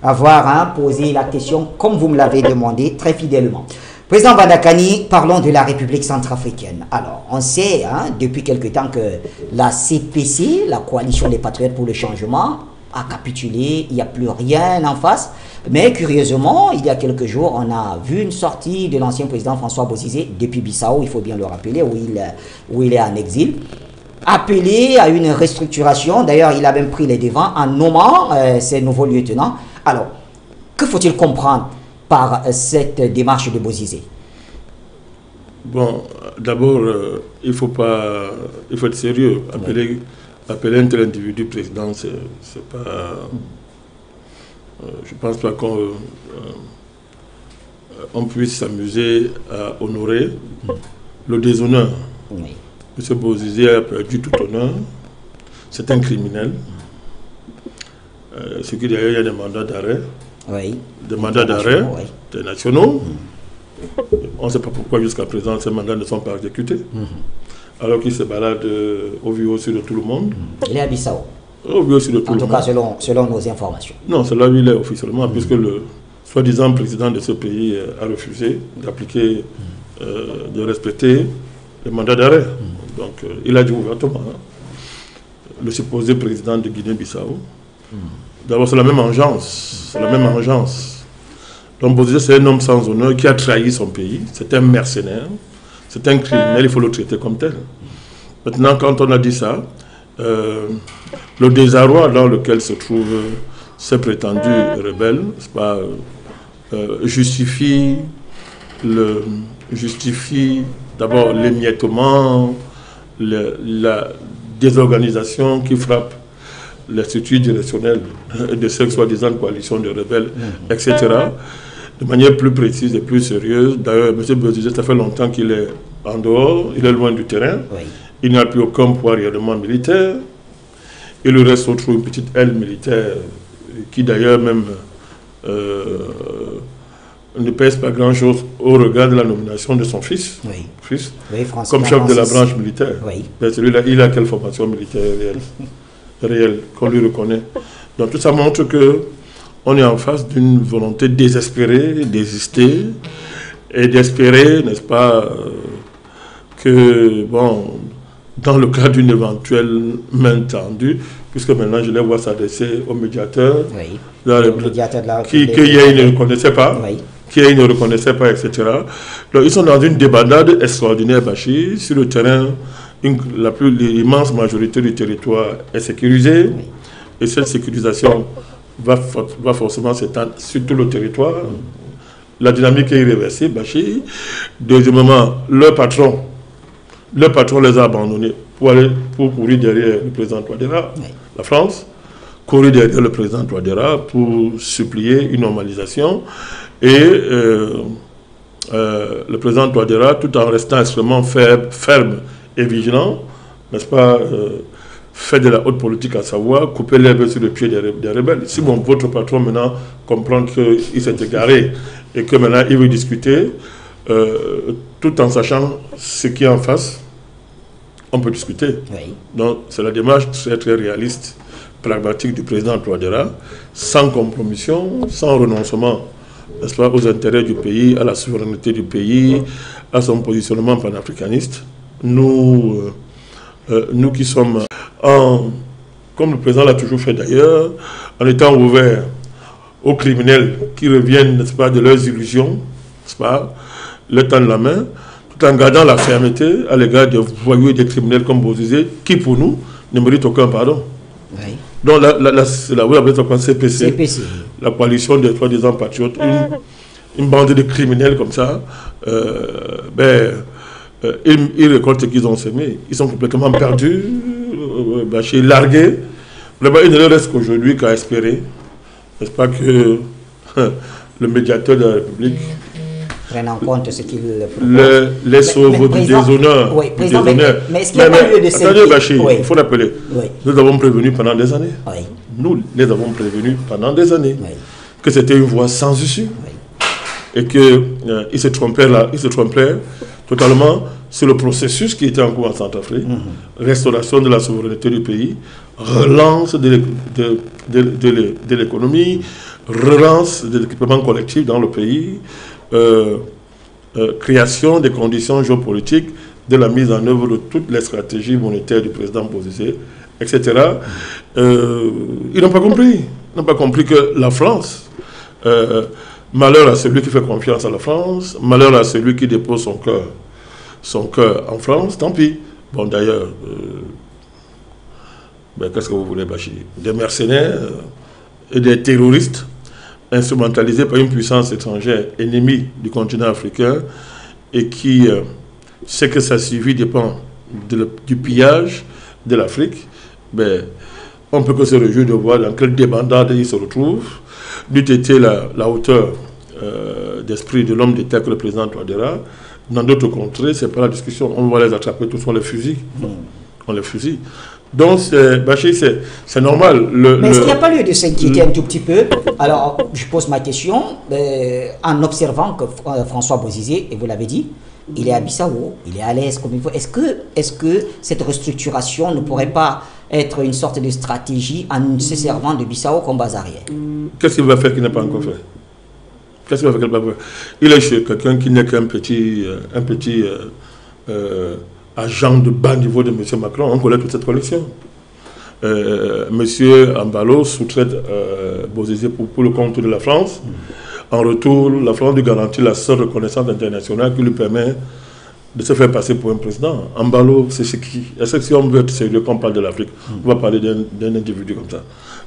avoir posé la question comme vous me l'avez demandé très fidèlement. Président Vandakani, parlons de la République centrafricaine. Alors, on sait depuis quelque temps que la CPC, la coalition des patriotes pour le changement, a capitulé, il n'y a plus rien en face. Mais curieusement, il y a quelques jours, on a vu une sortie de l'ancien président François Bozizé depuis Bissau, il faut bien le rappeler, où il est en exil, appelé à une restructuration. D'ailleurs, il a même pris les devants en nommant ses nouveaux lieutenants. Alors, que faut-il comprendre par cette démarche de Bozizé? Bon, d'abord, il faut être sérieux. Appeler un tel individu président, c'est pas... je pense pas qu'on puisse s'amuser à honorer le déshonneur. Oui. M. Bozizé a perdu tout honneur. C'est un criminel. Ce qui d'ailleurs, il y a des mandats d'arrêt. Oui. Des mandats d'arrêt internationaux. On ne sait pas pourquoi jusqu'à présent ces mandats ne sont pas exécutés. Alors qu'il se balade au vu au sud de tout le monde. Il est à Bissau. Au vu au sud de tout le monde. En tout cas, selon nos informations. Non, c'est là où il est officiellement, puisque le soi-disant président de ce pays a refusé d'appliquer, de respecter les mandats d'arrêt. Donc, il a dit ouvertement, le supposé président de Guinée-Bissau. D'abord, c'est la même engeance. C'est la même engeance. Donc, Bozizé, c'est un homme sans honneur qui a trahi son pays. C'est un mercenaire. C'est un criminel, il faut le traiter comme tel. Maintenant, quand on a dit ça, le désarroi dans lequel se trouvent ces prétendus rebelles, justifie d'abord l'émiettement, la désorganisation qui frappe les structures directionnelles de cette soi-disant coalition de rebelles, etc. De manière plus précise et plus sérieuse. D'ailleurs, M. Bozizé, ça fait longtemps qu'il est en dehors, il est loin du terrain. Oui. Il n'a plus aucun poids réellement militaire. Il lui reste autre une petite aile militaire qui d'ailleurs même ne pèse pas grand-chose au regard de la nomination de son fils, comme chef de la branche militaire. Oui. Celui-là, il a quelle formation militaire réelle qu'on lui reconnaît. Donc tout ça montre que on est en face d'une volonté désespérée d'exister et d'espérer, n'est-ce pas, que, bon, dans le cas d'une éventuelle main tendue, puisque maintenant je les vois s'adresser au médiateur, qui ne reconnaissait pas, qui ne reconnaissait pas, etc. Donc ils sont dans une débandade extraordinaire, Bachir. Sur le terrain, l'immense majorité du territoire est sécurisée, et cette sécurisation va forcément s'étendre sur tout le territoire. La dynamique est irréversible, Bachir. Deuxièmement, leur patron les a abandonnés pour courir derrière le président Touadéra, la France, courir derrière le président Touadéra pour supplier une normalisation. Et le président Touadéra, tout en restant extrêmement ferme et vigilant, n'est-ce pas, fait de la haute politique, à savoir couper l'herbe sur le pied des rebelles. Si votre patron maintenant comprend qu'il s'est égaré et que maintenant il veut discuter, tout en sachant ce qui est en face, on peut discuter. Oui. Donc c'est la démarche très très réaliste, pragmatique du président Touadéra, sans compromission, sans renoncement, n'est-ce pas, aux intérêts du pays, à la souveraineté du pays, à son positionnement panafricaniste. Nous qui sommes, comme le président l'a toujours fait d'ailleurs, en étant ouverts aux criminels qui reviennent, n'est-ce pas, de leurs illusions, n'est-ce pas, leur tendre la main, tout en gardant la fermeté à l'égard des voyous et des criminels comme Bozizé, qui pour nous ne méritent aucun pardon. Oui. Donc la CPC, la coalition des soi-disant patriotes, une bande de criminels comme ça, ils récoltent ce qu'ils ont semé. Ils sont complètement perdus, largués. Là-bas, il ne leur reste qu'aujourd'hui qu'à espérer, n'est-ce pas, que le médiateur de la République prenne en compte ce qu'il les sauve du déshonneur. Oui, mais est-ce qu'il n'y a pas lieu de s'inquiéter? Attendez, Bachir, il faut l'appeler. Oui. Nous avons prévenu pendant des années. Oui. Nous les avons prévenus pendant des années que c'était une voie sans issue. Et qu'ils se trompaient totalement sur le processus qui était en cours en Centrafrique, restauration de la souveraineté du pays, relance de l'économie, relance de l'équipement collectif dans le pays, création des conditions géopolitiques de la mise en œuvre de toutes les stratégies monétaires du président Bozizé, etc. Ils n'ont pas compris. Ils n'ont pas compris que la France, malheur à celui qui fait confiance à la France, malheur à celui qui dépose son cœur en France, tant pis. Bon, d'ailleurs, qu'est-ce que vous voulez, Bachir? Des mercenaires et des terroristes instrumentalisés par une puissance étrangère ennemie du continent africain et qui sait que sa survie dépend du pillage de l'Afrique, on ne peut que se réjouir de voir dans quelle débandade il se retrouve. D'où était la hauteur d'esprit de l'homme d'État que le président Touadéra. Dans d'autres contrées, ce n'est pas la discussion. On va les attraper tous, on les fusille. On les fusille. Donc, Bachir, c'est normal. Mais est-ce qu'il n'y a pas lieu de s'inquiéter un tout petit peu? Alors, je pose ma question en observant que François Bozizé, et vous l'avez dit, il est à Bissau, il est à l'aise comme il faut. Est-ce que cette restructuration ne pourrait pas être une sorte de stratégie en se servant de Bissau comme base arrière? Qu'est-ce qu'il va faire qu'il n'a pas encore fait? Qu'est-ce qu'il va faire qu'il n'a pas fait? Il est chez quelqu'un qui n'est qu'un petit agent de bas niveau de M. Macron. On connaît toute cette collection. M. Ambalo sous-traite Bozizé pour le compte de la France. En retour, la France lui garantit la seule reconnaissance internationale qui lui permet de se faire passer pour un président. Ambalo, c'est ce qui... Est-ce que si on veut être sérieux quand on parle de l'Afrique, on va parler d'un individu comme ça.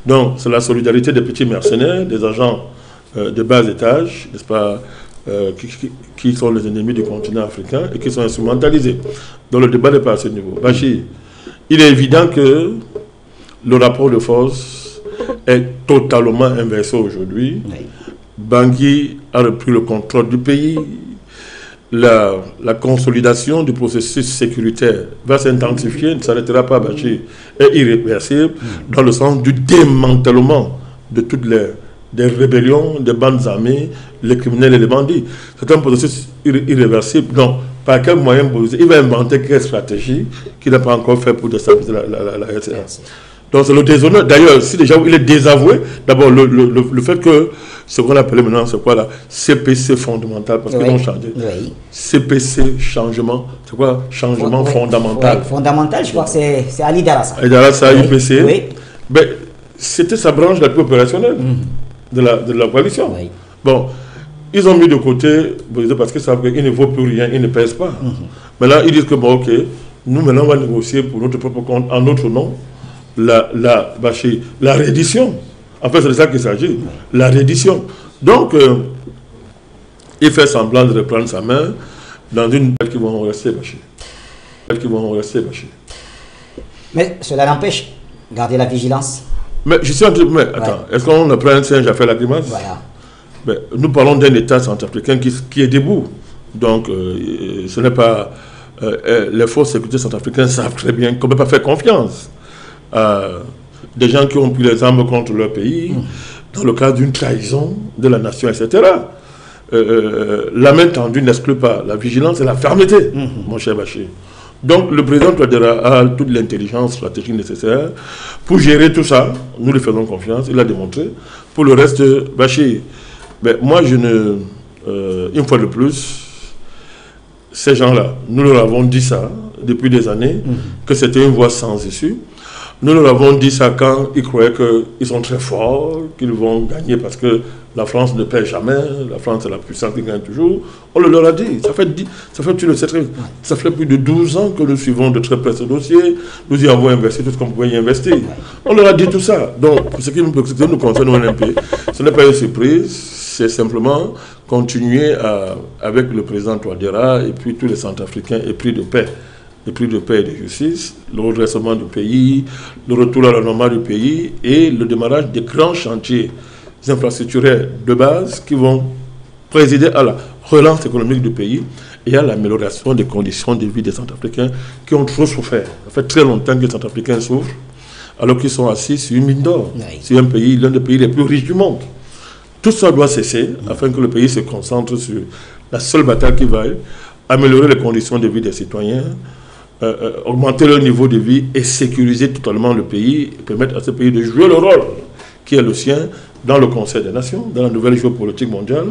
Donc, c'est la solidarité des petits mercenaires, des agents de bas étage, n'est-ce pas, qui sont les ennemis du continent africain et qui sont instrumentalisés. Donc, le débat n'est pas à ce niveau. Bachir, il est évident que le rapport de force est totalement inversé aujourd'hui. Oui. Bangui a repris le contrôle du pays. La consolidation du processus sécuritaire va s'intensifier, ne s'arrêtera pas, Bachir, est irréversible dans le sens du démantèlement de toutes des rébellions, des bandes armées, les criminels et les bandits. C'est un processus irréversible. Donc, par quel moyen il va inventer quelle stratégie qu'il n'a pas encore fait pour déstabiliser la RCA. Donc c'est le déshonneur. D'ailleurs, si déjà il est désavoué, d'abord le fait que ce qu'on appelle maintenant, c'est quoi là? CPC fondamental, parce qu'ils ont changé. Oui. CPC, changement, c'est quoi? Changement fondamental. Oui. Fondamental, je crois que c'est Ali Darassa. Ali Darassa, UPC. Oui. Ben, c'était sa branche la plus opérationnelle de la coalition. Oui. Bon, ils ont mis de côté, parce qu'ils savent qu'il ne vaut plus rien, ils ne pèsent pas. Mais là, ils disent que bon, ok, nous maintenant on va négocier pour notre propre compte, en notre nom, la reddition. En fait, c'est de ça qu'il s'agit, la reddition. Donc, il fait semblant de reprendre sa main dans une bête qui vont rester bâchés. Mais cela n'empêche, garder la vigilance. Mais je suis en train de... Mais attends, est-ce qu'on ne prend un singe à faire la grimace? Voilà. Mais nous parlons d'un État centrafricain qui est debout. Donc, ce n'est pas... les forces de sécurité centrafricaines savent très bien qu'on ne peut pas faire confiance à des gens qui ont pris les armes contre leur pays, dans le cadre d'une trahison de la nation, etc. La main tendue n'exclut pas la vigilance et la fermeté, mon cher Bachir. Donc, le président Touadéra a toute l'intelligence stratégique nécessaire pour gérer tout ça. Nous lui faisons confiance, il l'a démontré. Pour le reste, Bachir, ben, moi, une fois de plus, ces gens-là, nous leur avons dit ça depuis des années, que c'était une voie sans issue. Nous leur avons dit ça quand ils croyaient qu'ils sont très forts, qu'ils vont gagner parce que la France ne perd jamais, la France est la puissance qui gagne toujours. On le leur a dit. Ça fait plus de 12 ans que nous suivons de très près ce dossier. Nous y avons investi tout ce qu'on pouvait y investir. On leur a dit tout ça. Donc, ce qui nous concerne au NMP, ce n'est pas une surprise, c'est simplement continuer avec le président Touadéra et puis tous les Centrafricains épris de paix. Les prix de paix et de justice, le redressement du pays, le retour à la normale du pays et le démarrage des grands chantiers infrastructurels de base qui vont présider à la relance économique du pays et à l'amélioration des conditions de vie des Centrafricains qui ont trop souffert. Ça fait très longtemps que les Centrafricains souffrent alors qu'ils sont assis sur une mine d'or. C'est un pays, l'un des pays les plus riches du monde. Tout ça doit cesser afin que le pays se concentre sur la seule bataille qui va améliorer les conditions de vie des citoyens, augmenter leur niveau de vie et sécuriser totalement le pays, et permettre à ce pays de jouer le rôle qui est le sien dans le Conseil des Nations, dans la nouvelle géopolitique mondiale.